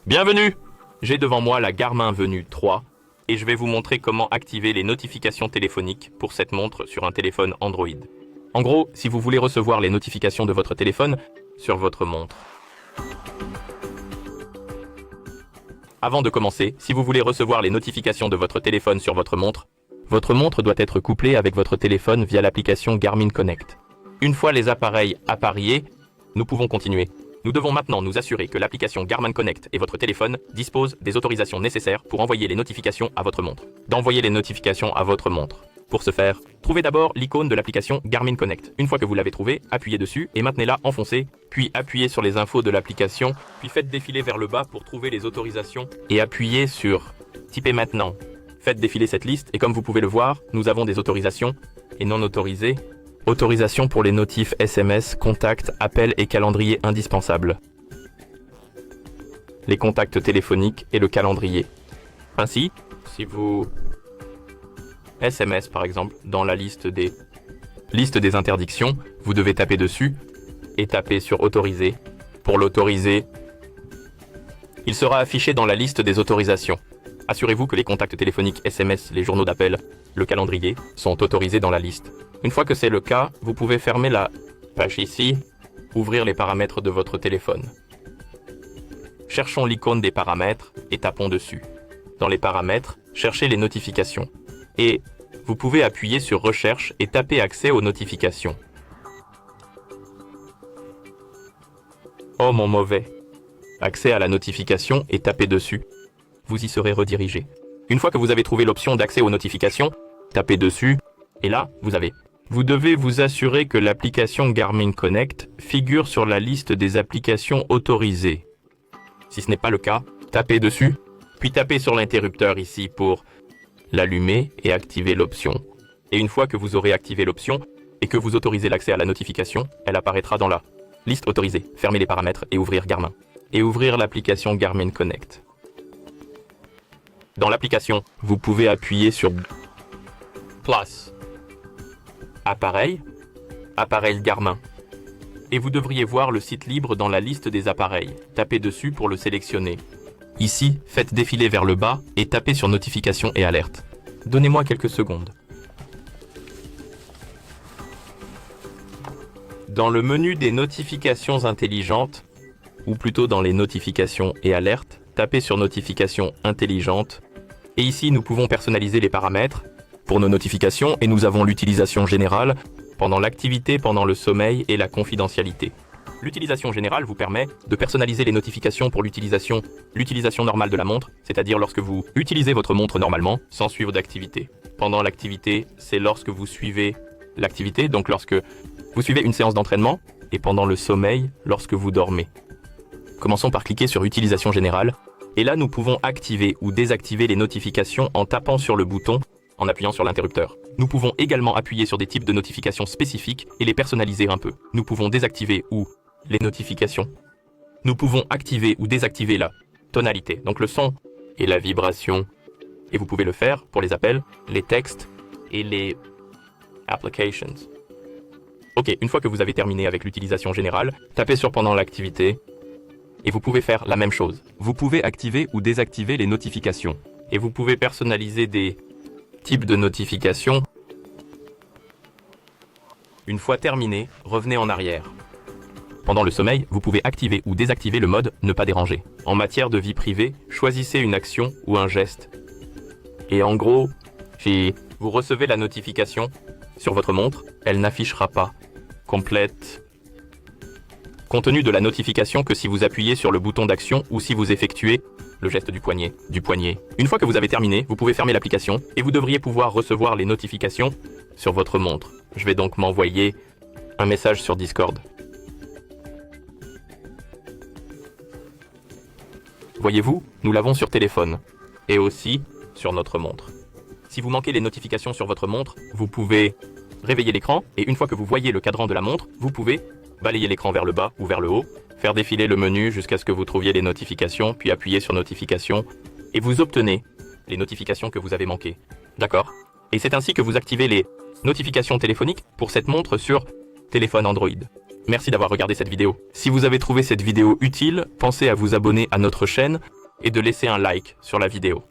Bienvenue! J'ai devant moi la Garmin Venue 3 et je vais vous montrer comment activer les notifications téléphoniques pour cette montre sur un téléphone Android. En gros, si vous voulez recevoir les notifications de votre téléphone sur votre montre. Avant de commencer, si vous voulez recevoir les notifications de votre téléphone sur votre montre doit être couplée avec votre téléphone via l'application Garmin Connect. Une fois les appareils appareillés, nous pouvons continuer. Nous devons maintenant nous assurer que l'application Garmin Connect et votre téléphone disposent des autorisations nécessaires pour envoyer les notifications à votre montre. D'envoyer les notifications à votre montre. Pour ce faire, trouvez d'abord l'icône de l'application Garmin Connect. Une fois que vous l'avez trouvée, appuyez dessus et maintenez-la enfoncée, puis appuyez sur les infos de l'application, puis faites défiler vers le bas pour trouver les autorisations et appuyez sur « Typez maintenant ». Faites défiler cette liste et comme vous pouvez le voir, nous avons des autorisations et non autorisées. Autorisation pour les notifs SMS, contacts, appels et calendrier indispensables. Les contacts téléphoniques et le calendrier. Ainsi, si vous SMS par exemple, dans la liste des interdictions, vous devez taper dessus et taper sur autoriser. Pour l'autoriser, il sera affiché dans la liste des autorisations. Assurez-vous que les contacts téléphoniques, SMS, les journaux d'appel, le calendrier sont autorisés dans la liste. Une fois que c'est le cas, vous pouvez fermer la page ici, ouvrir les paramètres de votre téléphone. Cherchons l'icône des paramètres et tapons dessus. Dans les paramètres, cherchez les notifications. Et vous pouvez appuyer sur Recherche et taper Accès aux notifications. Oh mon mauvais! Accès à la notification et tapez dessus. Vous y serez redirigé. Une fois que vous avez trouvé l'option d'accès aux notifications, tapez dessus et là, vous avez. Vous devez vous assurer que l'application Garmin Connect figure sur la liste des applications autorisées. Si ce n'est pas le cas, tapez dessus, puis tapez sur l'interrupteur ici pour l'allumer et activer l'option. Et une fois que vous aurez activé l'option et que vous autorisez l'accès à la notification, elle apparaîtra dans la liste autorisée. Fermez les paramètres et ouvrir Garmin. Et ouvrir l'application Garmin Connect. Dans l'application, vous pouvez appuyer sur Plus. Appareil Garmin. Et vous devriez voir le site libre dans la liste des appareils. Tapez dessus pour le sélectionner. Ici, faites défiler vers le bas et tapez sur Notifications et alertes. Donnez-moi quelques secondes. Dans le menu des notifications intelligentes, ou plutôt dans les notifications et alertes, tapez sur Notifications intelligentes. Et ici, nous pouvons personnaliser les paramètres pour nos notifications et nous avons l'utilisation générale, pendant l'activité, pendant le sommeil et la confidentialité. L'utilisation générale vous permet de personnaliser les notifications pour l'utilisation normale de la montre, c'est-à-dire lorsque vous utilisez votre montre normalement, sans suivre d'activité. Pendant l'activité, c'est lorsque vous suivez l'activité, donc lorsque vous suivez une séance d'entraînement, et pendant le sommeil, lorsque vous dormez. Commençons par cliquer sur Utilisation générale, et là nous pouvons activer ou désactiver les notifications en tapant sur le bouton, en appuyant sur l'interrupteur. Nous pouvons également appuyer sur des types de notifications spécifiques et les personnaliser un peu. Nous pouvons désactiver ou les notifications. Nous pouvons activer ou désactiver la tonalité, donc le son et la vibration. Et vous pouvez le faire pour les appels, les textes et les applications. Ok, une fois que vous avez terminé avec l'utilisation générale, tapez sur pendant l'activité et vous pouvez faire la même chose. Vous pouvez activer ou désactiver les notifications. Et vous pouvez personnaliser des types de notifications. Une fois terminé, revenez en arrière. Pendant le sommeil, vous pouvez activer ou désactiver le mode ne pas déranger. En matière de vie privée, choisissez une action ou un geste. Et en gros, si vous recevez la notification sur votre montre, elle n'affichera pas complète contenu de la notification que si vous appuyez sur le bouton d'action ou si vous effectuez le geste du poignet. Une fois que vous avez terminé, vous pouvez fermer l'application et vous devriez pouvoir recevoir les notifications sur votre montre. Je vais donc m'envoyer un message sur Discord. Voyez-vous, nous l'avons sur téléphone et aussi sur notre montre. Si vous manquez les notifications sur votre montre, vous pouvez réveiller l'écran et une fois que vous voyez le cadran de la montre, vous pouvez balayer l'écran vers le bas ou vers le haut, faire défiler le menu jusqu'à ce que vous trouviez les notifications, puis appuyer sur Notifications et vous obtenez les notifications que vous avez manquées. D'accord? Et c'est ainsi que vous activez les notifications téléphoniques pour cette montre sur téléphone Android. Merci d'avoir regardé cette vidéo. Si vous avez trouvé cette vidéo utile, pensez à vous abonner à notre chaîne et de laisser un like sur la vidéo.